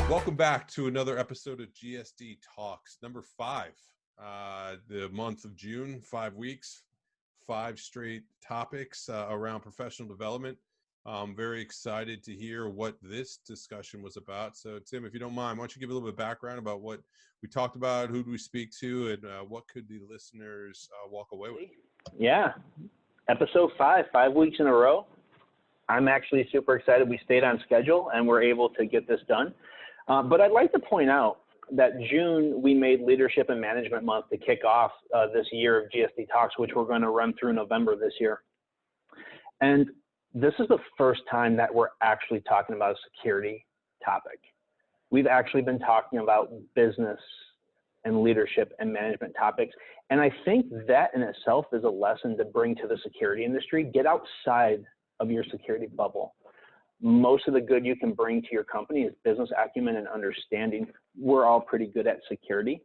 Welcome back to another episode of GSD Talks, number 5. The month of June, 5 weeks, 5 straight topics around professional development. I'm very excited to hear what this discussion was about. So, Tim, if you don't mind, why don't you give a little bit of background about what we talked about, who do we speak to, and what could the listeners walk away with? Yeah, episode 5, 5 weeks in a row. I'm actually super excited. We stayed on schedule and we're able to get this done. But I'd like to point out that June, we made Leadership and Management Month to kick off this year of GSD Talks, which we're going to run through November this year. And this is the first time that we're actually talking about a security topic. We've actually been talking about business and leadership and management topics. And I think that in itself is a lesson to bring to the security industry. Get outside of your security bubble. Most of the good you can bring to your company is business acumen and understanding. We're all pretty good at security,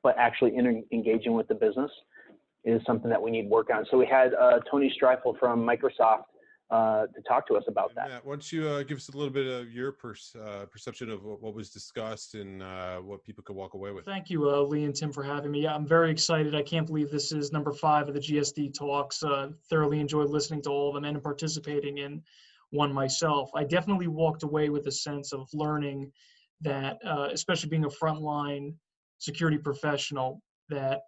but actually engaging with the business is something that we need work on. So we had Tony Striefel from Microsoft to talk to us about that. Matt, why don't you give us a little bit of your perception of what was discussed and what people could walk away with? Thank you, Lee and Tim, for having me. Yeah, I'm very excited. I can't believe this is number 5 of the GSD Talks. Thoroughly enjoyed listening to all of them and participating in one myself. I definitely walked away with a sense of learning that, especially being a frontline security professional, that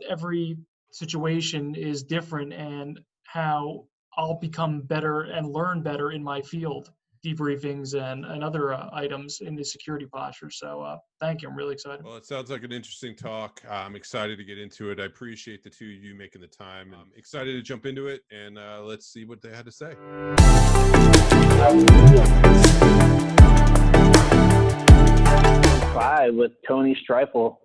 every situation is different and how I'll become better and learn better in my field, debriefings and other items in the security posture. So thank you. I'm really excited. Well, it sounds like an interesting talk. I'm excited to get into it. I appreciate the two of you making the time. I'm excited to jump into it, and let's see what they had to say. 5 with Tony Striefel.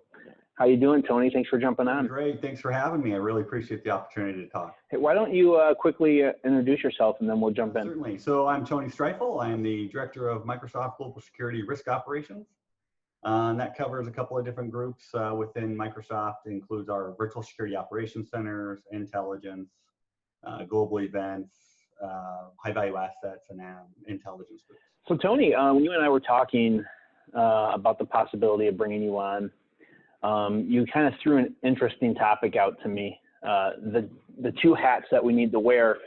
How you doing, Tony? Thanks for jumping on. Great. Thanks for having me. I really appreciate the opportunity to talk. Hey, why don't you quickly introduce yourself and then we'll jump in. Certainly. So I'm Tony Striefel. I am the Director of Microsoft Global Security Risk Operations. And that covers a couple of different groups within Microsoft. It includes our virtual security operations centers, intelligence, global events, high-value assets, and intelligence groups. So Tony, when you and I were talking about the possibility of bringing you on, you kind of threw an interesting topic out to me, the 2 hats that we need to wear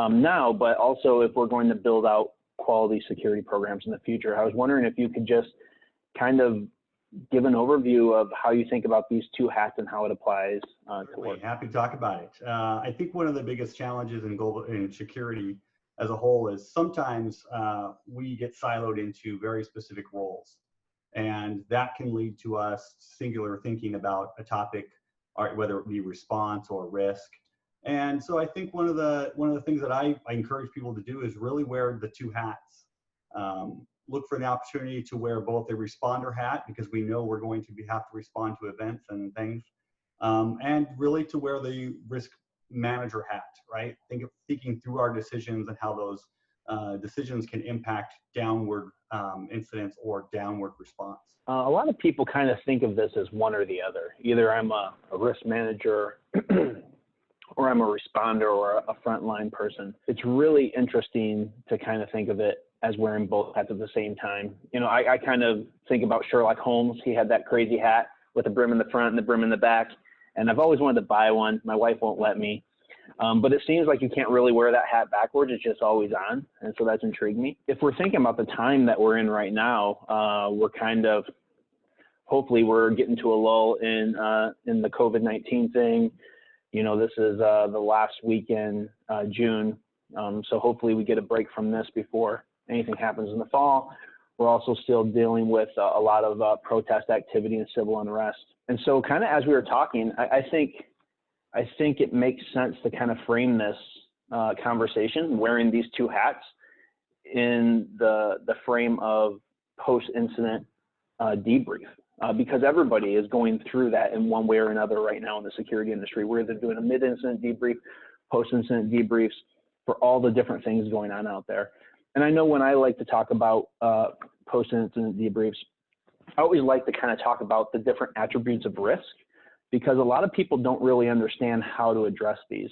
now, but also if we're going to build out quality security programs in the future. I was wondering if you could just kind of give an overview of how you think about these 2 hats and how it applies to work. Happy to talk about it. I think one of the biggest challenges in security as a whole is sometimes we get siloed into very specific roles. And that can lead to us singular thinking about a topic, whether it be response or risk. And so I think one of the things that I encourage people to do is really wear the 2 hats. Look for the opportunity to wear both a responder hat, because we know we're going to have to respond to events and things, and really to wear the risk manager hat, right? Thinking through our decisions and how those decisions can impact downward incidents or downward response. A lot of people kind of think of this as one or the other. Either I'm a risk manager or I'm a responder or a frontline person. It's really interesting to kind of think of it as wearing both hats at the same time. You know, I kind of think about Sherlock Holmes. He had that crazy hat with the brim in the front and the brim in the back. And I've always wanted to buy one. My wife won't let me. But it seems like you can't really wear that hat backwards. It's just always on. And so that's intrigued me. If we're thinking about the time that we're in right now, we're kind of, hopefully we're getting to a lull in the COVID-19 thing. You know, this is the last week in June. So hopefully we get a break from this before anything happens in the fall. We're also still dealing with a lot of protest activity and civil unrest. And so kind of as we were talking, I think it makes sense to kind of frame this conversation wearing these 2 hats in the frame of post-incident debrief, because everybody is going through that in one way or another right now in the security industry. We're either doing a mid-incident debrief, post-incident debriefs for all the different things going on out there. And I know when I like to talk about post-incident debriefs, I always like to kind of talk about the different attributes of risk, because a lot of people don't really understand how to address these.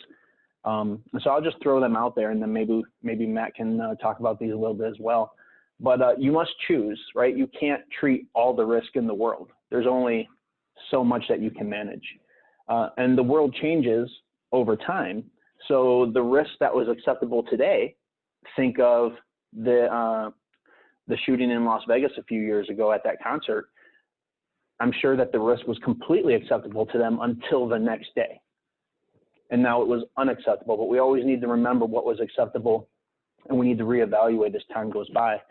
So I'll just throw them out there, and then maybe Matt can talk about these a little bit as well. But you must choose, right? You can't treat all the risk in the world. There's only so much that you can manage. And the world changes over time. So the risk that was acceptable today, think of the shooting in Las Vegas a few years ago at that concert. I'm sure that the risk was completely acceptable to them until the next day. And now it was unacceptable, but we always need to remember what was acceptable, and we need to reevaluate as time goes by.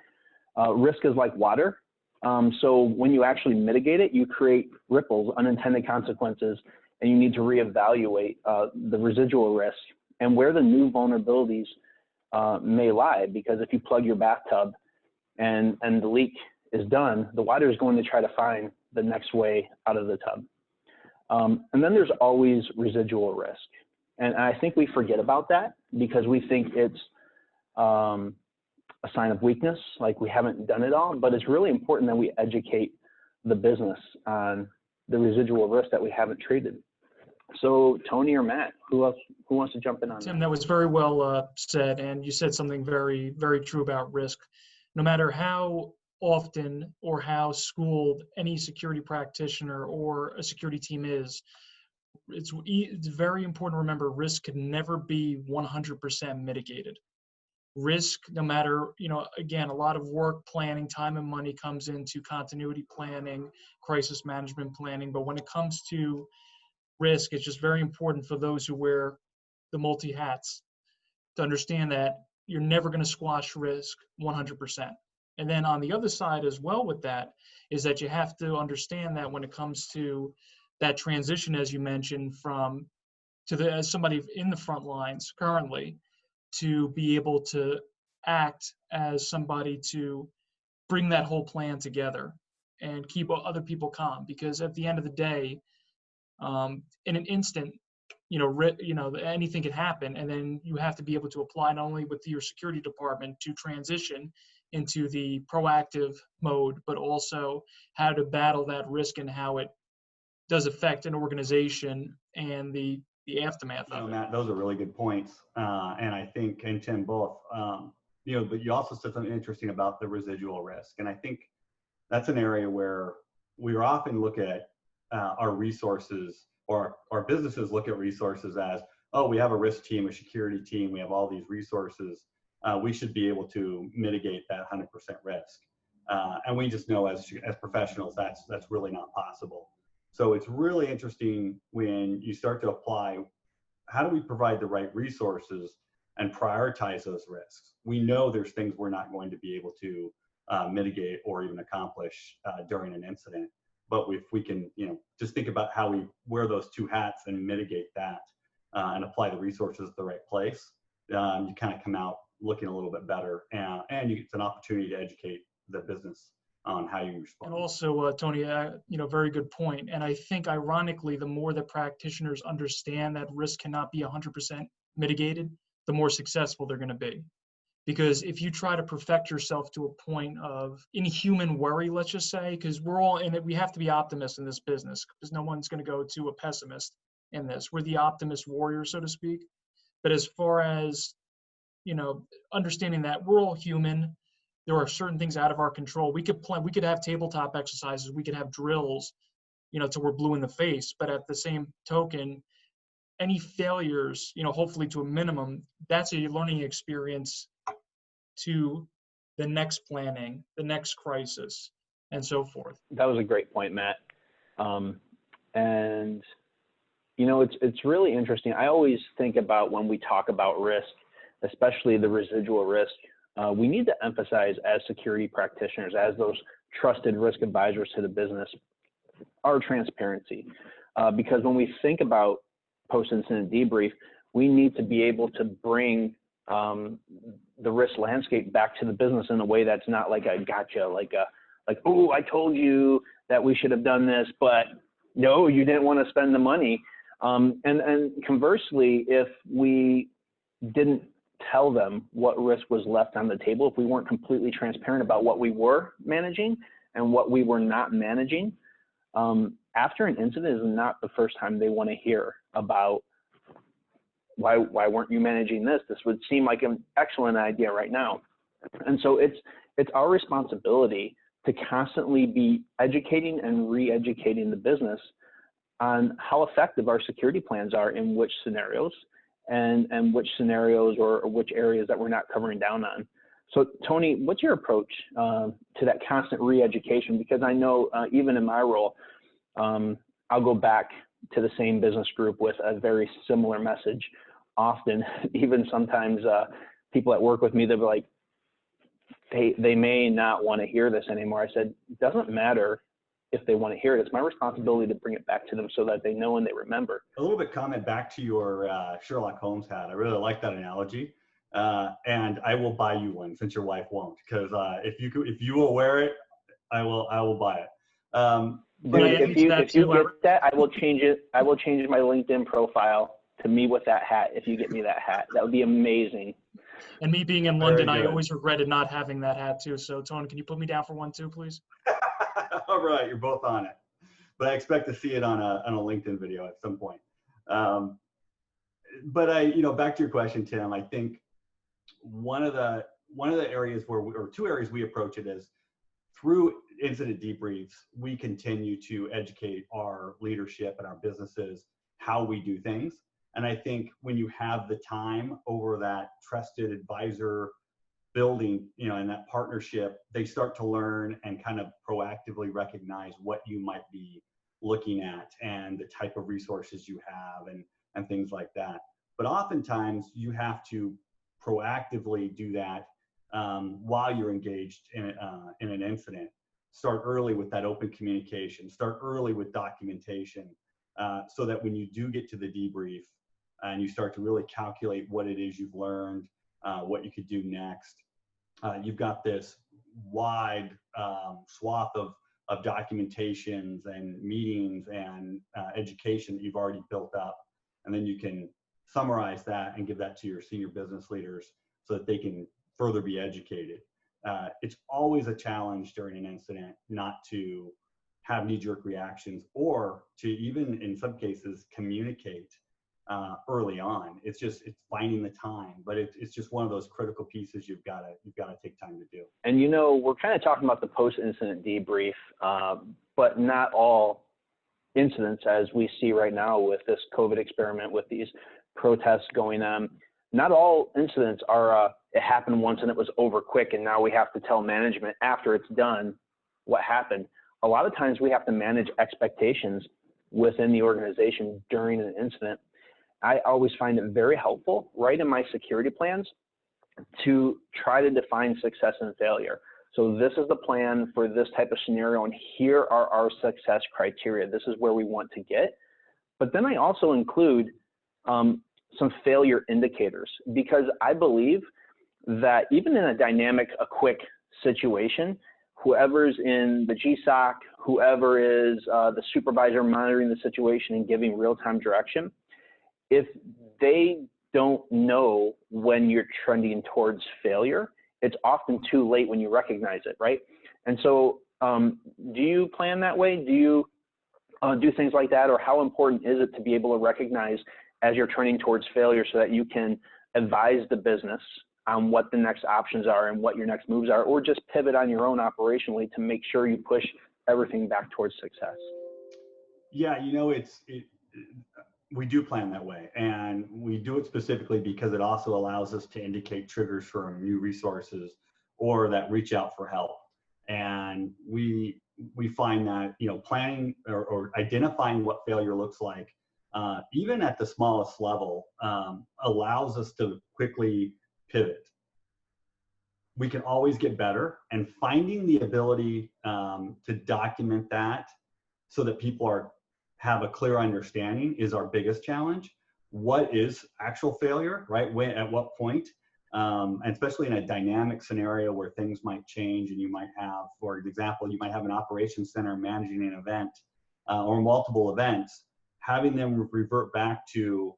Risk is like water. So when you actually mitigate it, you create ripples, unintended consequences, and you need to reevaluate the residual risk and where the new vulnerabilities may lie. Because if you plug your bathtub and the leak is done, the water is going to try to find the next way out of the tub. And then there's always residual risk. And I think we forget about that because we think it's a sign of weakness, like we haven't done it all, but it's really important that we educate the business on the residual risk that we haven't treated. So Tony or Matt, who wants to jump in on Tim, that was very well said, and you said something very, very true about risk. No matter how often or how schooled any security practitioner or a security team is, it's very important to remember risk can never be 100% mitigated. Risk, no matter, again, a lot of work planning, time and money comes into continuity planning, crisis management planning, but when it comes to risk, it's just very important for those who wear the multi hats to understand that you're never going to squash risk 100%. And then on the other side as well with that is that you have to understand that when it comes to that transition, as you mentioned, as somebody in the front lines currently, to be able to act as somebody to bring that whole plan together and keep other people calm. Because at the end of the day, in an instant, anything can happen, and then you have to be able to apply not only with your security department to transition into the proactive mode, but also how to battle that risk and how it does affect an organization and the aftermath of it. Matt, those are really good points. And I think, and Tim both, but you also said something interesting about the residual risk. And I think that's an area where we often look at our resources, or our businesses look at resources as, oh, we have a risk team, a security team, we have all these resources. We should be able to mitigate that 100% risk. And we just know as professionals, that's really not possible. So it's really interesting when you start to apply, how do we provide the right resources and prioritize those risks? We know there's things we're not going to be able to mitigate or even accomplish during an incident. But if we can, just think about how we wear those two hats and mitigate that and apply the resources at the right place, you kind of come out looking a little bit better, and it's an opportunity to educate the business on how you respond. And also, Tony, very good point. And I think, ironically, the more that practitioners understand that risk cannot be 100% mitigated, the more successful they're going to be. Because if you try to perfect yourself to a point of inhuman worry, let's just say, because we're all in it, we have to be optimists in this business, because no one's going to go to a pessimist in this. We're the optimist warrior, so to speak. But as far as, understanding that we're all human, there are certain things out of our control. We could have tabletop exercises, we could have drills, till we're blue in the face. But at the same token, any failures, hopefully to a minimum, that's a learning experience to the next planning, the next crisis, and so forth. That was a great point, Matt. And it's really interesting. I always think about when we talk about risk, especially the residual risk, we need to emphasize as security practitioners, as those trusted risk advisors to the business, our transparency. Because when we think about post-incident debrief, we need to be able to bring the risk landscape back to the business in a way that's not like a gotcha, like, oh, I told you that we should have done this, but no, you didn't want to spend the money. And conversely, if we didn't tell them what risk was left on the table, if we weren't completely transparent about what we were managing and what we were not managing, after an incident is not the first time they want to hear about why weren't you managing this? This would seem like an excellent idea right now. And so it's our responsibility to constantly be educating and re-educating the business on how effective our security plans are in which scenarios, and which scenarios or which areas that we're not covering down on. So Tony, what's your approach to that constant re-education? Because I know even in my role, I'll go back to the same business group with a very similar message often. Even sometimes people that work with me, they'll be like, they may not want to hear this anymore. I said, it doesn't matter if they want to hear it. It's my responsibility to bring it back to them so that they know and they remember. A little bit comment back to your Sherlock Holmes hat. I really like that analogy. And I will buy you one since your wife won't, because if you will wear it, I will buy it. Dude, if you get that, I will change it. I will change my LinkedIn profile to me with that hat. If you get me that hat, that would be amazing. And me being in London, I always regretted not having that hat too. So Tony, can you put me down for one too, please? All right, you're both on it. But I expect to see it on a LinkedIn video at some point. But back to your question, Tim, I think one of the areas or two areas we approach it is through incident debriefs, we continue to educate our leadership and our businesses how we do things. And I think when you have the time over that trusted advisor building, and that partnership, they start to learn and kind of proactively recognize what you might be looking at and the type of resources you have and things like that. But oftentimes you have to proactively do that while you're engaged in an incident. Start early with that open communication, start early with documentation, so that when you do get to the debrief and you start to really calculate what it is you've learned, what you could do next, you've got this wide swath of documentations and meetings and education that you've already built up. And then you can summarize that and give that to your senior business leaders so that they can further be educated. It's always a challenge during an incident not to have knee-jerk reactions, or to even in some cases communicate early on. It's finding the time, but it's just one of those critical pieces you've got to take time to do. And we're kind of talking about the post-incident debrief, but not all incidents, as we see right now with this COVID experiment, with these protests going on. Not all incidents are it happened once and it was over quick, and now we have to tell management after it's done what happened. A lot of times we have to manage expectations within the organization during an incident. I always find it very helpful, right in my security plans, to try to define success and failure. So this is the plan for this type of scenario, and here are our success criteria. This is where we want to get. But then I also include some failure indicators, because I believe that even in a quick situation, whoever's in the GSOC, whoever is the supervisor monitoring the situation and giving real-time direction, if they don't know when you're trending towards failure, it's often too late when you recognize it, right? And so do you plan that way? Do you do things like that? Or how important is it to be able to recognize as you're trending towards failure so that you can advise the business on what the next options are and what your next moves are, or just pivot on your own operationally to make sure you push everything back towards success? Yeah, we do plan that way, and we do it specifically because it also allows us to indicate triggers for new resources or that reach out for help. And we find that planning or identifying what failure looks like, even at the smallest level, allows us to quickly pivot. We can always get better, and finding the ability to document that so that people have a clear understanding is our biggest challenge. What is actual failure, right? When, at what point? And especially in a dynamic scenario where things might change, and you might have, for example, you might have an operations center managing an event or multiple events, having them revert back to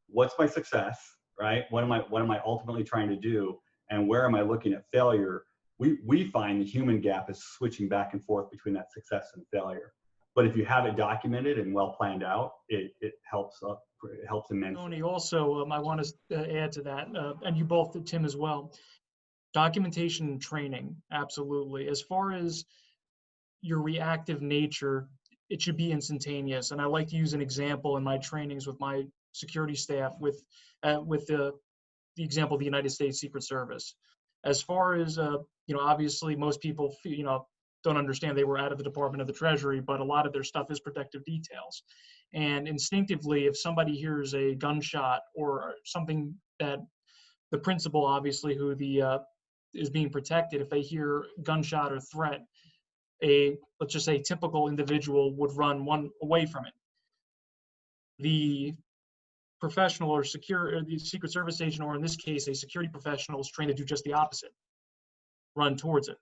what's my success, right? What am I ultimately trying to do? And where am I looking at failure? We find the human gap is switching back and forth between that success and failure. But if you have it documented and well planned out, it helps immensely. Tony, also, I want to add to that, and you both, Tim, as well. Documentation and training, absolutely. As far as your reactive nature, it should be instantaneous. And I like to use an example in my trainings with my security staff with the example of the United States Secret Service. As far as, obviously most people, don't understand they were out of the Department of the Treasury, but a lot of their stuff is protective details. And instinctively, if somebody hears a gunshot or something that the principal, obviously, who is being protected, if they hear gunshot or threat, let's just say typical individual would run one away from it. The professional or the Secret Service agent, or in this case, a security professional, is trained to do just the opposite, run towards it.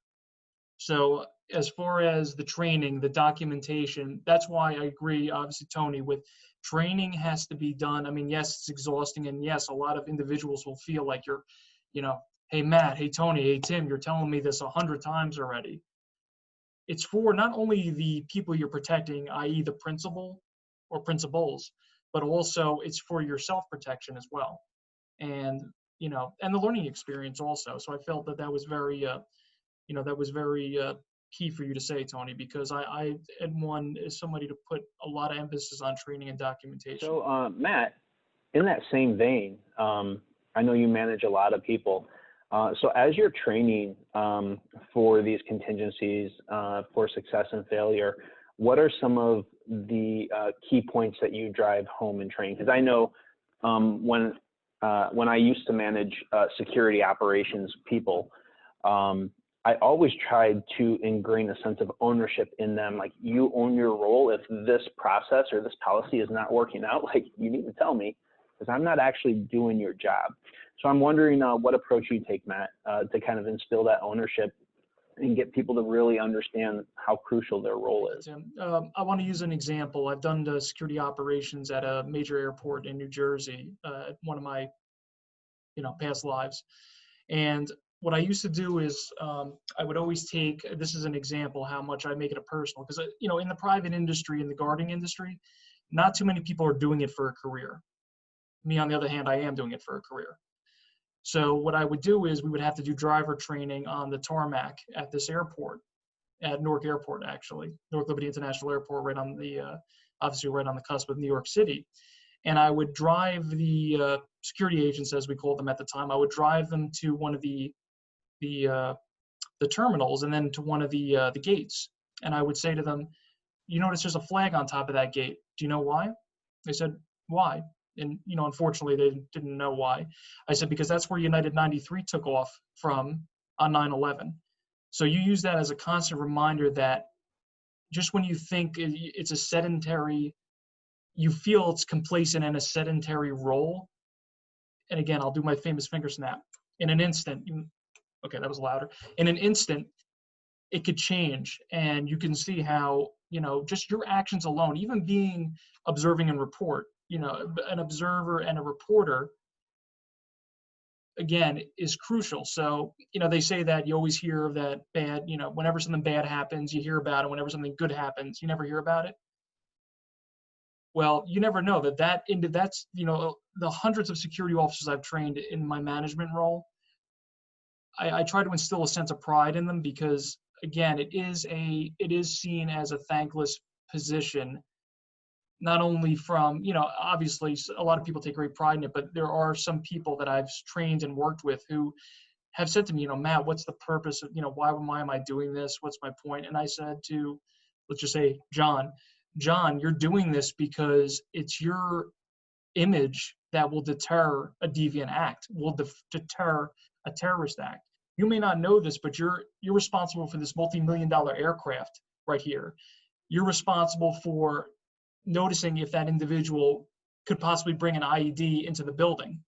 So as far as the training, the documentation, that's why I agree, obviously, Tony, with training has to be done. I mean, yes, it's exhausting, and yes, a lot of individuals will feel like you're, hey, Matt, hey, Tony, hey, Tim, you're telling me this 100 times already. It's for not only the people you're protecting, i.e. the principal or principals, but also it's for your self-protection as well. And, and the learning experience also. So I felt that was very, key for you to say, Tony, because I as somebody to put a lot of emphasis on training and documentation. So, Matt, in that same vein, I know you manage a lot of people. So as you're training for these contingencies, for success and failure, what are some of the key points that you drive home in training? Because I know when I used to manage security operations people, I always tried to ingrain a sense of ownership in them. Like, you own your role. If this process or this policy is not working out, like, you need to tell me, because I'm not actually doing your job. So I'm wondering what approach you take, Matt, to kind of instill that ownership and get people to really understand how crucial their role is. Tim, I want to use an example. I've done the security operations at a major airport in New Jersey, one of my, past lives. And what I used to do is I would always take, this is an example how much I make it a personal, because, in the private industry, in the guarding industry, not too many people are doing it for a career. Me, on the other hand, I am doing it for a career. So what I would do is we would have to do driver training on the tarmac at this airport, at Newark Airport, actually, Newark Liberty International Airport, right on the, obviously right on the cusp of New York City. And I would drive the security agents, as we called them at the time, I would drive them to one of the terminals and then to one of the gates. And I would say to them, you notice there's a flag on top of that gate. Do you know why? They said, why? And, unfortunately, they didn't know why. I said, because that's where United 93 took off from on 9/11. So you use that as a constant reminder that just when you think it's a sedentary, you feel it's complacent in a sedentary role. And again, I'll do my famous finger snap. In an instant, okay, that was louder. In an instant, it could change. And you can see how, just your actions alone, even being observing and report, an observer and a reporter, again, is crucial. So, they say that you always hear of that bad, whenever something bad happens, you hear about it. Whenever something good happens, you never hear about it. Well, you never know that's, the hundreds of security officers I've trained in my management role. I try to instill a sense of pride in them because, again, it is seen as a thankless position. Not only from, obviously a lot of people take great pride in it, but there are some people that I've trained and worked with who have said to me, Matt, what's the purpose of, why am I doing this? What's my point? And I said to, let's just say, John, you're doing this because it's your image that will deter a deviant act, will deter a terrorist act. You may not know this, but you're responsible for this multi-million-dollar aircraft right here. You're responsible for noticing if that individual could possibly bring an IED into the building.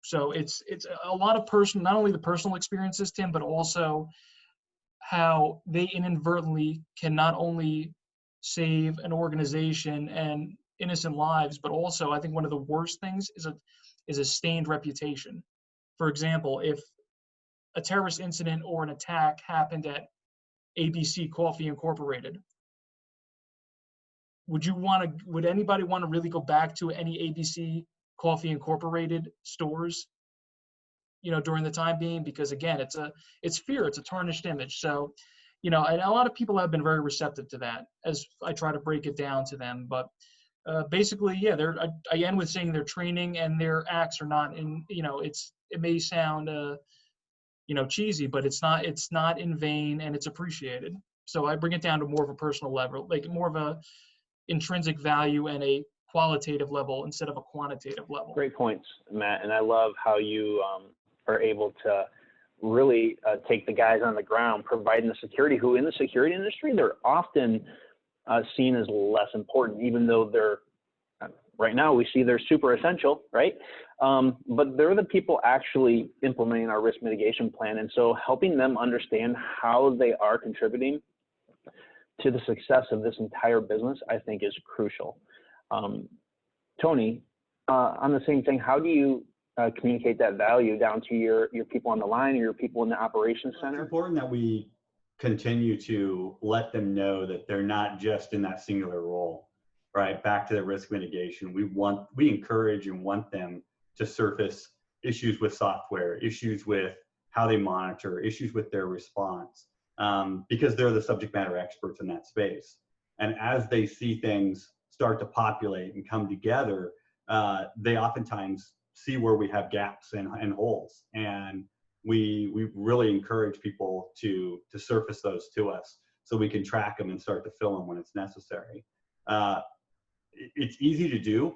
So it's a lot of not only the personal experiences, Tim, but also how they inadvertently can not only save an organization and innocent lives, but also I think one of the worst things is a stained reputation. For example, if a terrorist incident or an attack happened at ABC Coffee Incorporated, would anybody want to really go back to any ABC Coffee Incorporated stores, during the time being? Because again, it's fear, it's a tarnished image. So, and a lot of people have been very receptive to that as I try to break it down to them. But basically, yeah, I end with saying their training and their acts are not in, it may sound, cheesy, but it's not in vain, and it's appreciated. So I bring it down to more of a personal level, like more of a intrinsic value and a qualitative level instead of a quantitative level. Great points, Matt. And I love how you are able to really take the guys on the ground providing the security, who in the security industry, they're often seen as less important, even though they're, right now we see they're super essential, right? But they're the people actually implementing our risk mitigation plan. And so helping them understand how they are contributing to the success of this entire business, I think is crucial. Tony, on the same thing, how do you communicate that value down to your people on the line or your people in the operations center? It's important that we continue to let them know that they're not just in that singular role, right? Back to the risk mitigation. We encourage and want them to surface issues with software, issues with how they monitor, issues with their response, because they're the subject matter experts in that space. And as they see things start to populate and come together, they oftentimes see where we have gaps and holes. And we really encourage people to surface those to us so we can track them and start to fill them when it's necessary. It's easy to do.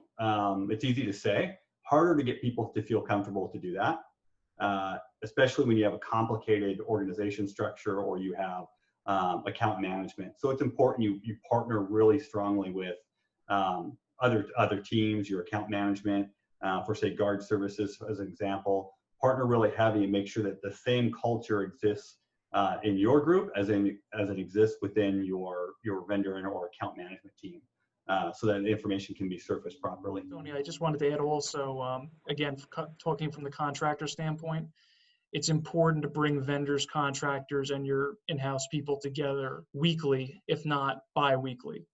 It's easy to say. Harder to get people to feel comfortable to do that, especially when you have a complicated organization structure or you have account management. So it's important you partner really strongly with other teams, your account management, for say guard services as an example. Partner really heavy and make sure that the same culture exists in your group as it exists within your vendor or account management team, so that the information can be surfaced properly. Tony, I just wanted to add also, again, talking from the contractor standpoint, it's important to bring vendors, contractors, and your in-house people together weekly, if not bi-weekly,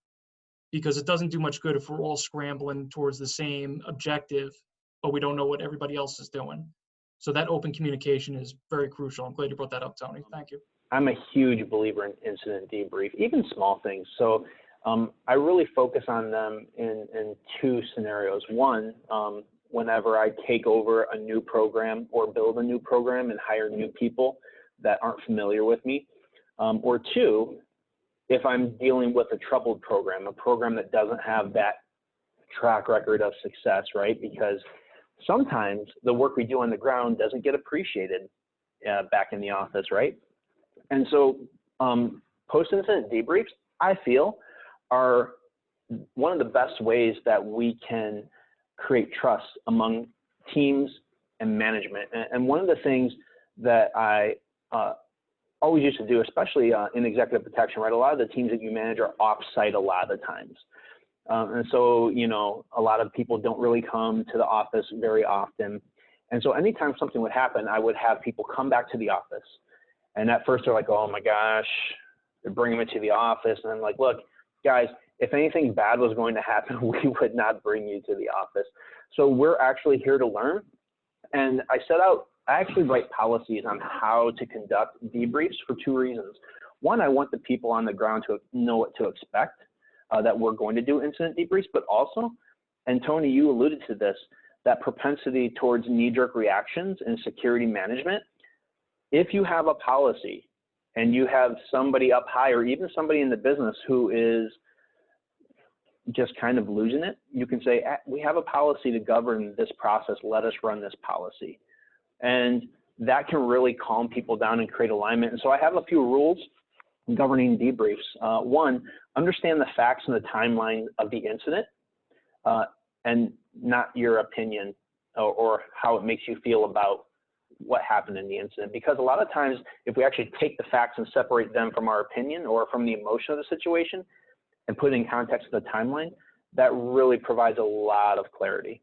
because it doesn't do much good if we're all scrambling towards the same objective, but we don't know what everybody else is doing. So that open communication is very crucial. I'm glad you brought that up, Tony. Thank you. I'm a huge believer in incident debrief, even small things. So I really focus on them in two scenarios. One, whenever I take over a new program or build a new program and hire new people that aren't familiar with me. Or two, if I'm dealing with a troubled program, a program that doesn't have that track record of success, right? Because sometimes the work we do on the ground doesn't get appreciated back in the office, right? And so post-incident debriefs, I feel, are one of the best ways that we can create trust among teams and management. And one of the things that I always used to do, especially in executive protection, right? A lot of the teams that you manage are off-site a lot of the times. And so, a lot of people don't really come to the office very often. And so anytime something would happen, I would have people come back to the office. And at first they're like, oh my gosh, they're bringing me to the office. And I'm like, look, guys, if anything bad was going to happen, we would not bring you to the office. So we're actually here to learn. And I actually write policies on how to conduct debriefs for two reasons. One, I want the people on the ground to know what to expect, that we're going to do incident debriefs, but also, and Tony, you alluded to this, that propensity towards knee-jerk reactions in security management. If you have a policy and you have somebody up high or even somebody in the business who is just kind of losing it, you can say, we have a policy to govern this process, let us run this policy. And that can really calm people down and create alignment. And so I have a few rules governing debriefs. One, understand the facts and the timeline of the incident, and not your opinion or how it makes you feel about what happened in the incident. Because a lot of times, if we actually take the facts and separate them from our opinion or from the emotion of the situation and put it in context of the timeline, that really provides a lot of clarity.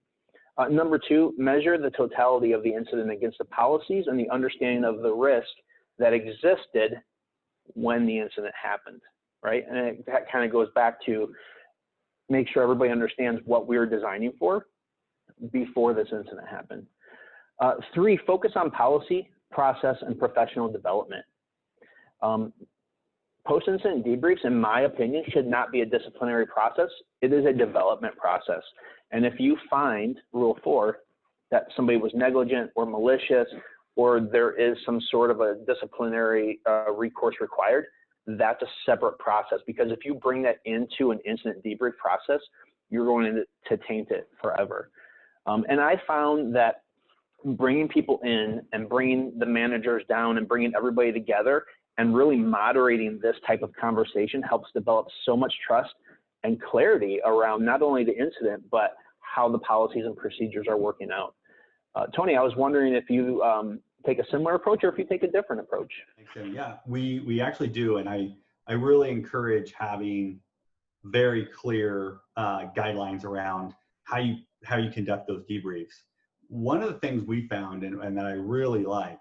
Number two, measure the totality of the incident against the policies and the understanding of the risk that existed when the incident happened, right? And that kind of goes back to make sure everybody understands what we're designing for before this incident happened. 3, focus on policy, process, and professional development. Post-incident debriefs, in my opinion, should not be a disciplinary process. It is a development process. And if you find, Rule 4, that somebody was negligent or malicious, or there is some sort of a disciplinary recourse required, that's a separate process. Because if you bring that into an incident debrief process, you're going to taint it forever. And I found that bringing people in and bringing the managers down and bringing everybody together and really moderating this type of conversation helps develop so much trust and clarity around not only the incident, but how the policies and procedures are working out. Tony, I was wondering if you take a similar approach or if you take a different approach. Yeah, we actually do. And I really encourage having very clear guidelines around how you conduct those debriefs. One of the things we found and that I really like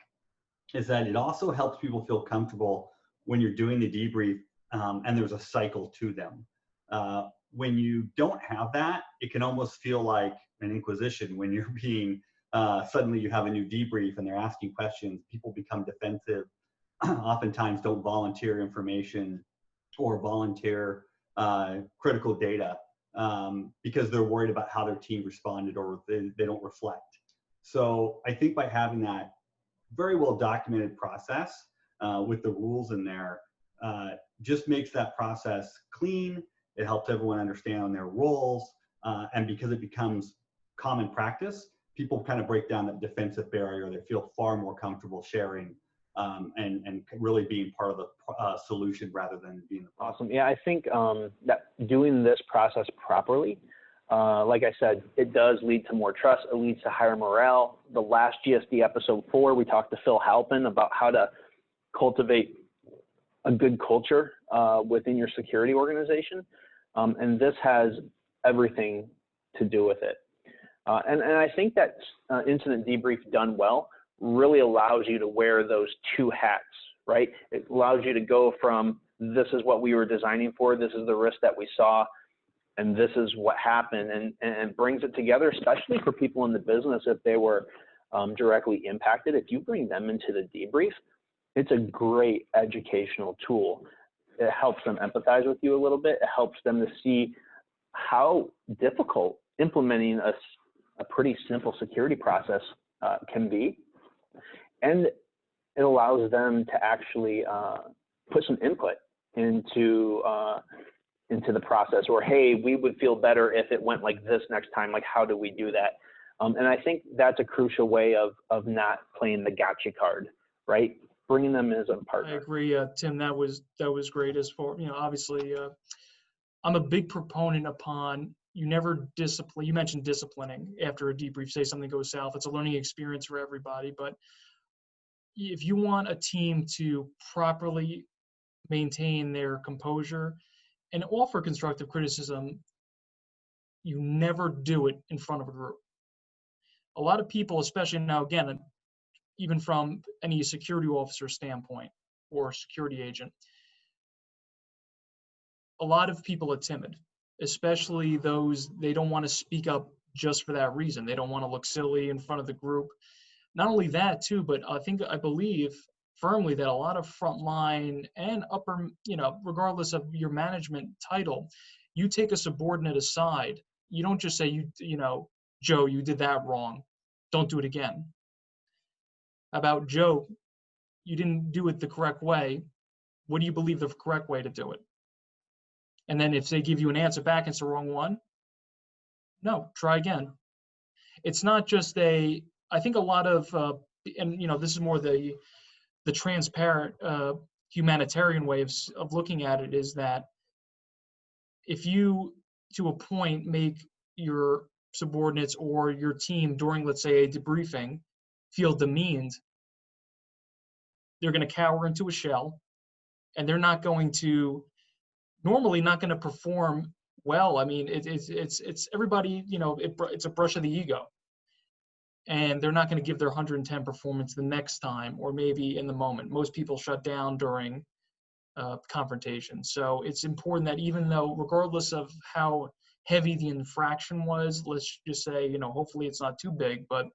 is that it also helps people feel comfortable when you're doing the debrief and there's a cycle to them. When you don't have that, it can almost feel like an inquisition when you're being, suddenly you have a new debrief and they're asking questions, people become defensive, oftentimes don't volunteer information or volunteer critical data because they're worried about how their team responded or they don't reflect. So I think by having that very well documented process with the rules in there just makes that process clean. It helps everyone understand their roles. And because it becomes common practice, people kind of break down that defensive barrier. They feel far more comfortable sharing and really being part of the solution rather than being the problem. Awesome. Yeah, I think that doing this process properly, like I said, it does lead to more trust. It leads to higher morale. The last GSD episode 4, we talked to Phil Halpin about how to cultivate a good culture within your security organization. And this has everything to do with it. And I think that incident debrief done well really allows you to wear those 2 hats, right? It allows you to go from this is what we were designing for, this is the risk that we saw, and this is what happened, and brings it together, especially for people in the business if they were directly impacted. If you bring them into the debrief, it's a great educational tool. It helps them empathize with you a little bit. It helps them to see how difficult implementing a pretty simple security process can be. And it allows them to actually put some input into the process, or, hey, we would feel better if it went like this next time, like how do we do that? And I think that's a crucial way of not playing the gotcha card, right? Bringing them as a partner. I agree, Tim, that was great. As for, obviously, I'm a big proponent upon you never discipline. You mentioned disciplining after a debrief, say something goes south. It's a learning experience for everybody. But if you want a team to properly maintain their composure and offer constructive criticism, you never do it in front of a group. A lot of people, especially now, again, even from any security officer standpoint or security agent, a lot of people are timid, especially those, they don't want to speak up just for that reason. They don't want to look silly in front of the group. Not only that too, but I believe firmly that a lot of frontline and upper, regardless of your management title, you take a subordinate aside. You don't just say, Joe, you did that wrong. Don't do it again. About Joe, you didn't do it the correct way. What do you believe the correct way to do it? And then if they give you an answer back, it's the wrong one. No, try again. It's not just I think a lot of, this is more the transparent humanitarian way of looking at it, is that if you, to a point, make your subordinates or your team during, let's say, a debriefing feel demeaned, they're going to cower into a shell, and they're not going to, normally not going to perform well. I mean, it's everybody, it's a brush of the ego. And they're not going to give their 110 performance the next time, or maybe in the moment. Most people shut down during confrontation. So it's important that even though, regardless of how heavy the infraction was. Let's just say, you know, hopefully it's not too big, but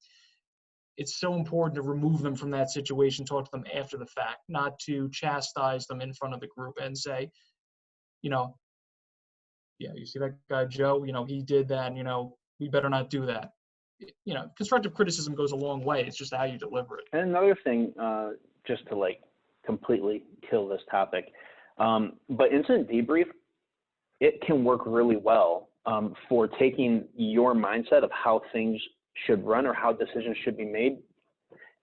it's so important to remove them from that situation, talk to them after the fact, not to chastise them in front of the group and say, you know, yeah, you see that guy Joe, you know, he did that, and, you know, we better not do that. You know, constructive criticism goes a long way. It's just how you deliver it. And another thing, just to like completely kill this topic, but incident debrief, it can work really well for taking your mindset of how things should run or how decisions should be made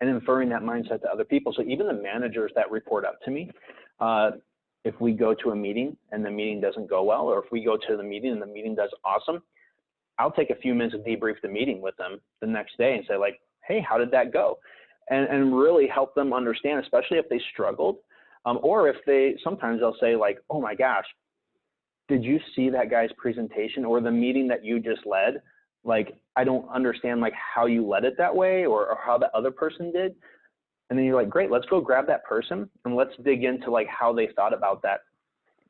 and inferring that mindset to other people. So even the managers that report up to me, if we go to a meeting and the meeting doesn't go well, or if we go to the meeting and the meeting does awesome, I'll take a few minutes to debrief the meeting with them the next day and say like, hey, how did that go? And really help them understand, especially if they struggled, or if they, sometimes they'll say like, oh my gosh, did you see that guy's presentation or the meeting that you just led? Like, I don't understand like how you led it that way or how the other person did. And then you're like, great, let's go grab that person and let's dig into like how they thought about that.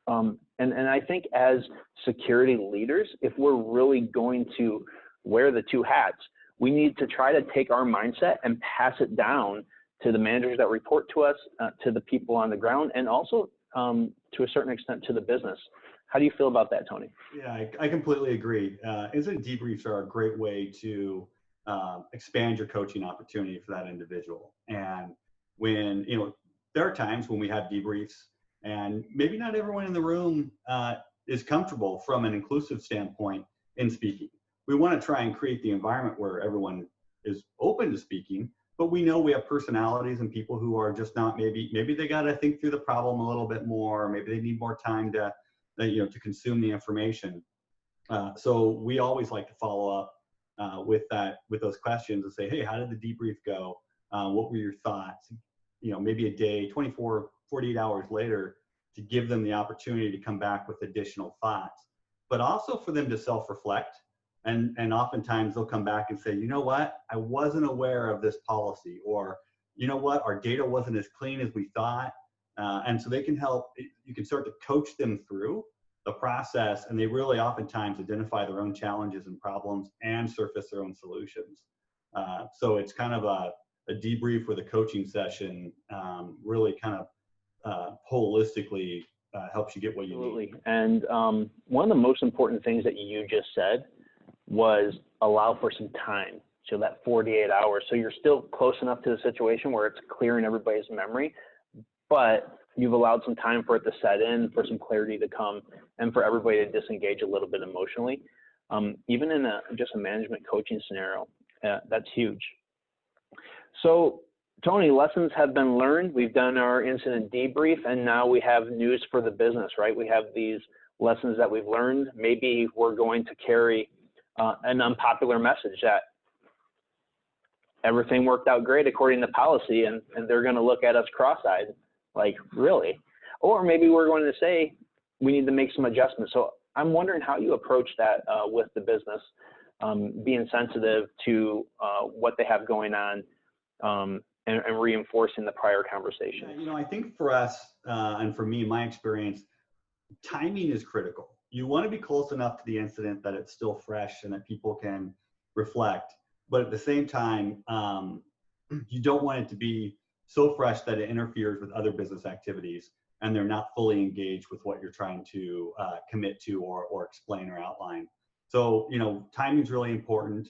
And I think as security leaders, if we're really going to wear the two hats, we need to try to take our mindset and pass it down to the managers that report to us, to the people on the ground, and also to a certain extent to the business. How do you feel about that, Tony? Yeah, I completely agree. Incident debriefs are a great way to expand your coaching opportunity for that individual. And when, you know, there are times when we have debriefs and maybe not everyone in the room is comfortable from an inclusive standpoint in speaking. We want to try and create the environment where everyone is open to speaking, but we know we have personalities and people who are just not, maybe they got to think through the problem a little bit more, maybe they need more time to, you know, to consume the information. So we always like to follow up with those questions and say, hey, how did the debrief go? What were your thoughts? You know, maybe a day, 24, 48 hours later, to give them the opportunity to come back with additional thoughts, but also for them to self-reflect. And oftentimes they'll come back and say, you know what, I wasn't aware of this policy, or, you know what, our data wasn't as clean as we thought. And so they can help, you can start to coach them through the process, and they really oftentimes identify their own challenges and problems and surface their own solutions. So it's kind of a debrief with a coaching session, really kind of holistically helps you get what you need. And one of the most important things that you just said was allow for some time. So that 48 hours. So you're still close enough to the situation where it's clear in everybody's memory, but you've allowed some time for it to set in, for some clarity to come, and for everybody to disengage a little bit emotionally. Even in just a management coaching scenario, that's huge. So Tony, lessons have been learned. We've done our incident debrief, and now we have news for the business, right? We have these lessons that we've learned. Maybe we're going to carry an unpopular message that everything worked out great according to policy, and they're going to look at us cross-eyed, like, really? Or maybe we're going to say we need to make some adjustments. So I'm wondering how you approach that with the business, being sensitive to what they have going on, and reinforcing the prior conversation. Yeah, you know, I think for us, and for me, my experience, timing is critical. You want to be close enough to the incident that it's still fresh and that people can reflect. But at the same time, you don't want it to be so fresh that it interferes with other business activities and they're not fully engaged with what you're trying to commit to or explain or outline. So, you know, timing is really important.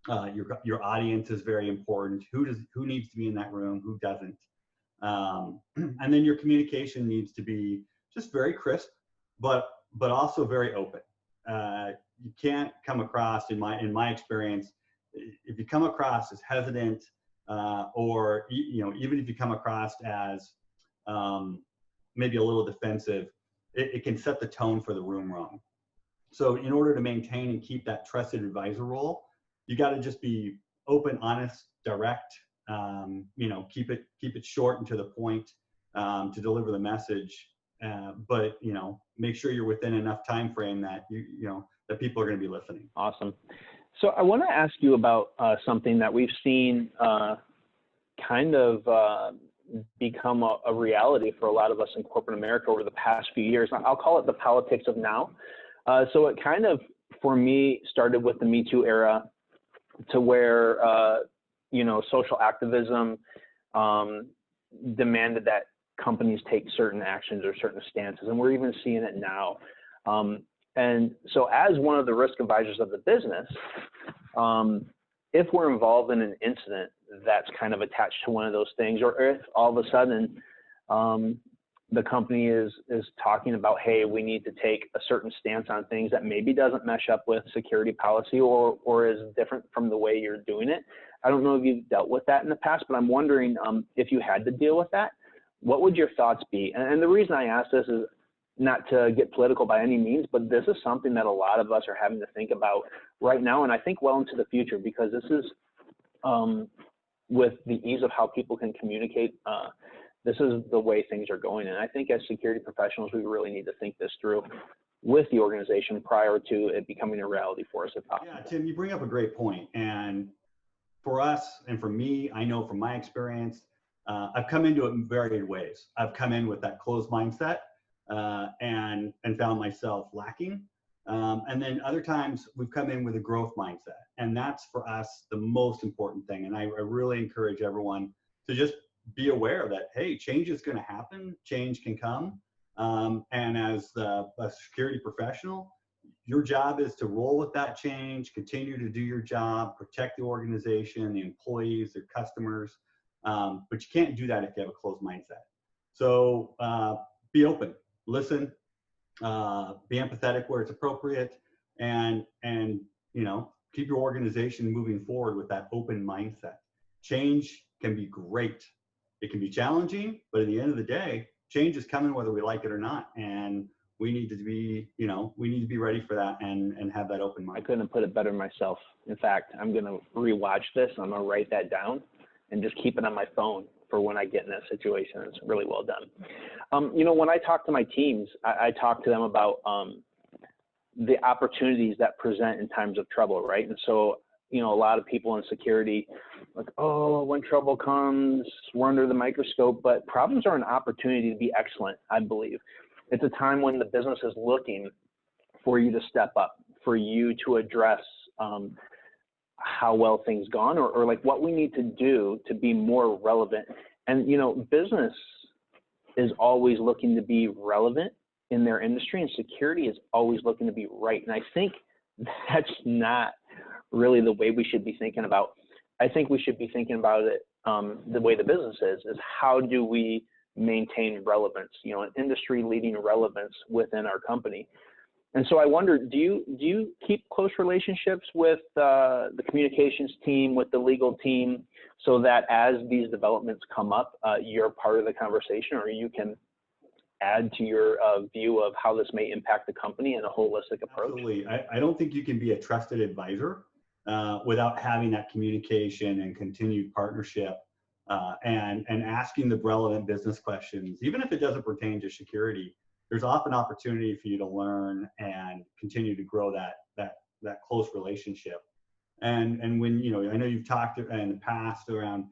Your audience is very important. Who needs to be in that room? Who doesn't? And then your communication needs to be just very crisp, but also very open. You can't come across, in my experience, if you come across as hesitant, or you know, even if you come across as maybe a little defensive, it can set the tone for the room wrong. So in order to maintain and keep that trusted advisor role, you got to just be open, honest, direct. You know, keep it short and to the point to deliver the message. But you know, make sure you're within enough time frame that you know that people are going to be listening. Awesome. So I want to ask you about something that we've seen kind of become a reality for a lot of us in corporate America over the past few years. I'll call it the politics of now. So it kind of for me, started with the Me Too era to where, social activism demanded that companies take certain actions or certain stances, and we're even seeing it now. And so as one of the risk advisors of the business, if we're involved in an incident that's kind of attached to one of those things, or if all of a sudden the company is talking about, hey, we need to take a certain stance on things that maybe doesn't mesh up with security policy or is different from the way you're doing it. I don't know if you've dealt with that in the past, but I'm wondering if you had to deal with that, what would your thoughts be? And the reason I ask this is not to get political by any means, but this is something that a lot of us are having to think about right now, and I think well into the future, because this is with the ease of how people can communicate, this is the way things are going. And I think as security professionals, we really need to think this through with the organization prior to it becoming a reality for us if possible. Yeah, Tim, you bring up a great point. And for us, and for me, I know from my experience, I've come into it in varied ways. I've come in with that closed mindset and found myself lacking. And then other times we've come in with a growth mindset. And that's for us the most important thing. And I really encourage everyone to just be aware that, hey, change is going to happen, change can come. And as a security professional, your job is to roll with that change, continue to do your job, protect the organization, the employees, their customers. But you can't do that if you have a closed mindset. So be open, listen, be empathetic where it's appropriate, and keep your organization moving forward with that open mindset. Change can be great. It can be challenging, but at the end of the day, change is coming whether we like it or not. And we need to be ready for that and have that open mind. I couldn't have put it better myself. In fact, I'm going to rewatch this. I'm going to write that down and just keep it on my phone for when I get in that situation. It's really well done. When I talk to my teams, I talk to them about the opportunities that present in times of trouble, right? And so, a lot of people in security, like, oh, when trouble comes, we're under the microscope, but problems are an opportunity to be excellent, I believe. It's a time when the business is looking for you to step up, for you to address how well things gone, or like what we need to do to be more relevant. And, business is always looking to be relevant in their industry, and security is always looking to be right. And I think that's not really the way we should be thinking about. I think we should be thinking about it the way the business is how do we maintain relevance, an industry leading relevance within our company. And so I wonder, do you keep close relationships with the communications team, with the legal team, so that as these developments come up, you're part of the conversation, or you can add to your view of how this may impact the company in a holistic approach? Absolutely. I don't think you can be a trusted advisor without having that communication and continued partnership and asking the relevant business questions. Even if it doesn't pertain to security, there's often opportunity for you to learn and continue to grow that close relationship. And when, I know you've talked in the past around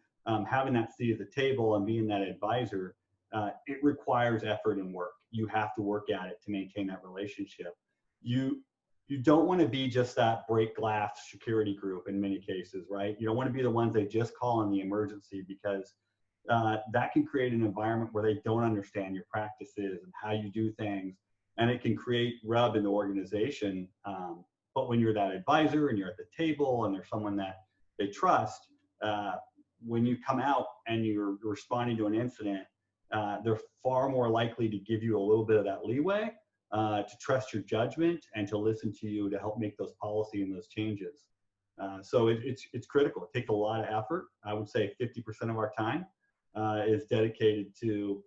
having that seat at the table and being that advisor, it requires effort and work. You have to work at it to maintain that relationship. You don't want to be just that break glass security group in many cases, right? You don't want to be the ones they just call in the emergency, because that can create an environment where they don't understand your practices and how you do things, and it can create rub in the organization. But when you're that advisor and you're at the table and there's someone that they trust, when you come out and you're responding to an incident, they're far more likely to give you a little bit of that leeway, to trust your judgment and to listen to you to help make those policy and those changes. So it's critical. It takes a lot of effort. I would say 50% of our time is dedicated to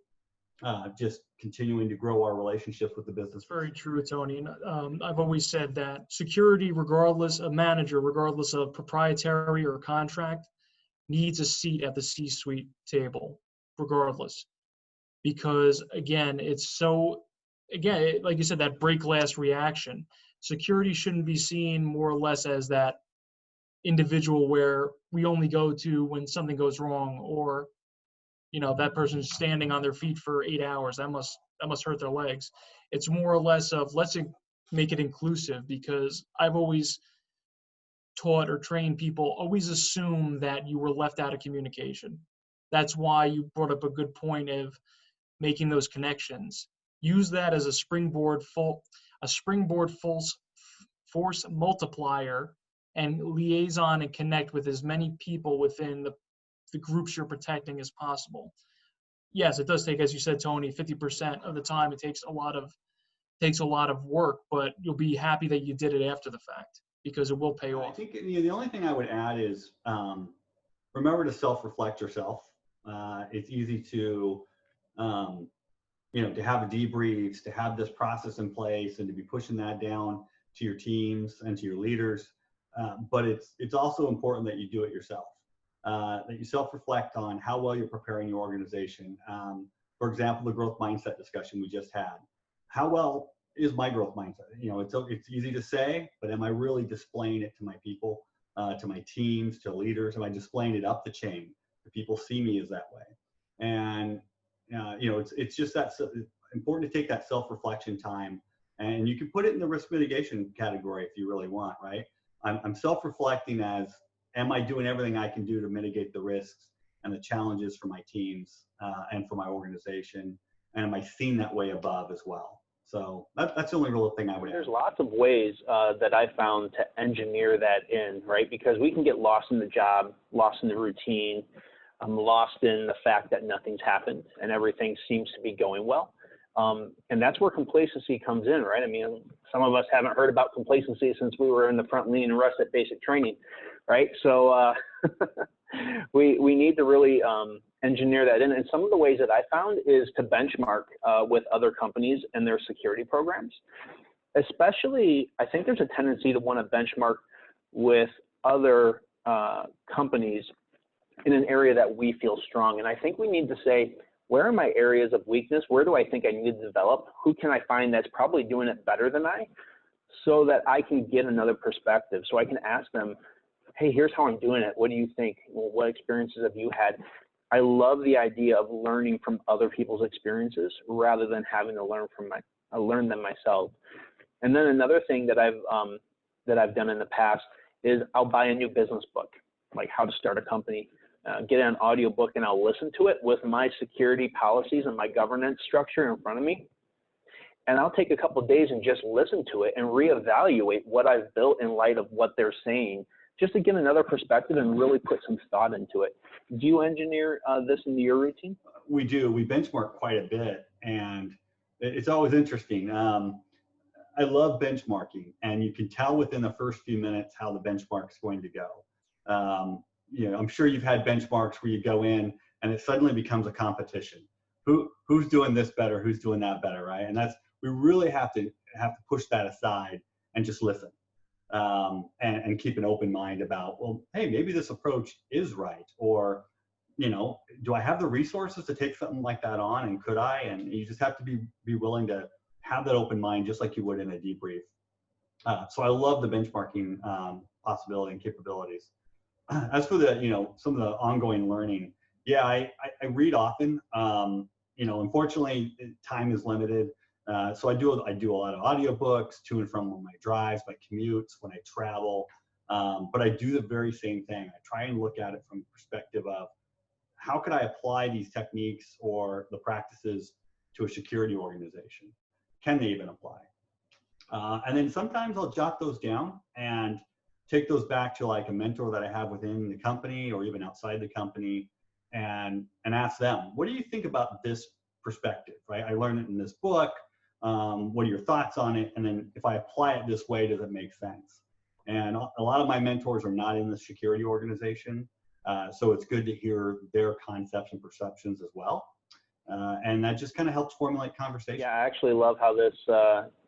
just continuing to grow our relationships with the business. Very true, Tony. And I've always said that security, regardless of manager, regardless of proprietary or contract, needs a seat at the C-suite table, regardless. Because again, like you said, that break glass reaction. Security shouldn't be seen more or less as that individual where we only go to when something goes wrong, or that person's standing on their feet for 8 hours. That must hurt their legs. It's more or less of let's make it inclusive, because I've always taught or trained people, always assume that you were left out of communication. That's why you brought up a good point of making those connections. Use that as a springboard force multiplier, and liaison and connect with as many people within the groups you're protecting as possible. Yes, it does take, as you said, Tony, 50% of the time it takes a lot of work, but you'll be happy that you did it after the fact, because it will pay off. I think the only thing I would add is remember to self-reflect yourself. It's easy to to have debriefs, to have this process in place, and to be pushing that down to your teams and to your leaders. But it's also important that you do it yourself, that you self-reflect on how well you're preparing your organization. For example, the growth mindset discussion we just had. How well is my growth mindset? It's easy to say, but am I really displaying it to my people, to my teams, to leaders? Am I displaying it up the chain? Do people see me as that way? And it's just that important to take that self-reflection time, and you can put it in the risk mitigation category if you really want, right? I'm self-reflecting as, am I doing everything I can do to mitigate the risks and the challenges for my teams and for my organization? And am I seen that way above as well? So that's the only real thing I would add. There's lots of ways that I found to engineer that in, right? Because we can get lost in the job, lost in the routine, lost in the fact that nothing's happened and everything seems to be going well. And that's where complacency comes in, right? I mean, some of us haven't heard about complacency since we were in the front lean and rest at basic training, right? So we need to really engineer that in. And some of the ways that I found is to benchmark with other companies and their security programs. Especially, I think there's a tendency to want to benchmark with other companies in an area that we feel strong. And I think we need to say, where are my areas of weakness? Where do I think I need to develop? Who can I find that's probably doing it better than I, so that I can get another perspective? So I can ask them, hey, here's how I'm doing it. What do you think? Well, what experiences have you had? I love the idea of learning from other people's experiences rather than having to learn them myself. And then another thing that I've done in the past is I'll buy a new business book, like how to start a company. Get an audio book, and I'll listen to it with my security policies and my governance structure in front of me. And I'll take a couple of days and just listen to it and reevaluate what I've built in light of what they're saying, just to get another perspective and really put some thought into it. Do you engineer this into your routine? We do. We benchmark quite a bit, and it's always interesting. I love benchmarking, and you can tell within the first few minutes how the benchmark's going to go. I'm sure you've had benchmarks where you go in and it suddenly becomes a competition. Who's doing this better? Who's doing that better, right? And we really have to push that aside and just listen and keep an open mind about, well, hey, maybe this approach is right, or do I have the resources to take something like that on, and could I? And you just have to be willing to have that open mind, just like you would in a debrief. So I love the benchmarking possibility and capabilities. As for some of the ongoing learning, yeah, I read often. Unfortunately, time is limited, so I do a lot of audiobooks to and from my drives, my commutes, when I travel. But I do the very same thing. I try and look at it from the perspective of, how could I apply these techniques or the practices to a security organization? Can they even apply? And then sometimes I'll jot those down and take those back to like a mentor that I have within the company or even outside the company, and ask them, what do you think about this perspective, right? I learned it in this book. What are your thoughts on it? And then if I apply it this way, does it make sense? And a lot of my mentors are not in the security organization. So it's good to hear their concepts and perceptions as well. And that just kind of helps formulate conversation. Yeah, I actually love how this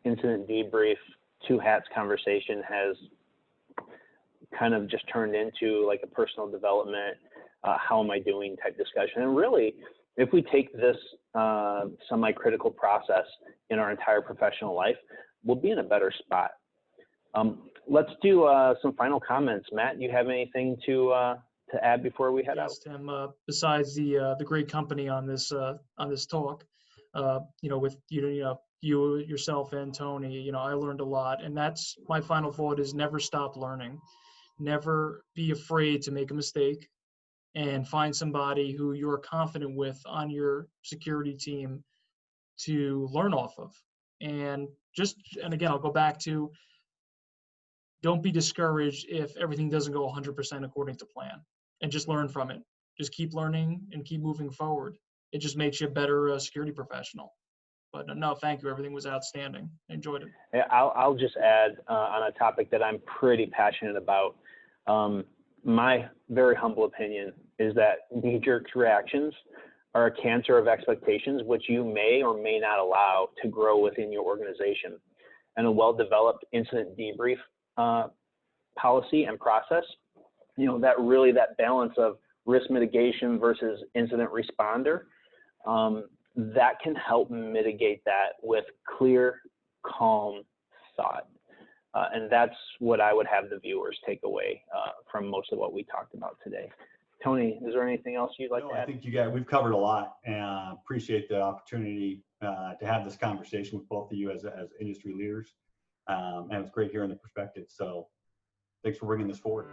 incident debrief, two hats conversation has kind of just turned into like a personal development, how am I doing type discussion. And really, if we take this semi-critical process in our entire professional life, we'll be in a better spot. Let's do some final comments. Matt, do you have anything to add before we head out? Yes, Tim. Besides the great company on this talk, with you yourself and Tony, you know, I learned a lot, and that's my final thought is never stop learning. Never be afraid to make a mistake and find somebody who you're confident with on your security team to learn off of. And again, I'll go back to, don't be discouraged if everything doesn't go 100% according to plan, and just learn from it. Just keep learning and keep moving forward. It just makes you a better security professional. But no, thank you. Everything was outstanding. I enjoyed it. Yeah, I'll just add on a topic that I'm pretty passionate about. My very humble opinion is that knee-jerk reactions are a cancer of expectations, which you may or may not allow to grow within your organization. And a well-developed incident debrief policy and process, you know, that balance of risk mitigation versus incident responder, that can help mitigate that with clear, calm thought. And that's what I would have the viewers take away from most of what we talked about today. Tony, is there anything else you'd like to add? I think we've covered a lot, and appreciate the opportunity to have this conversation with both of you as industry leaders. And it's great hearing the perspective. So thanks for bringing this forward.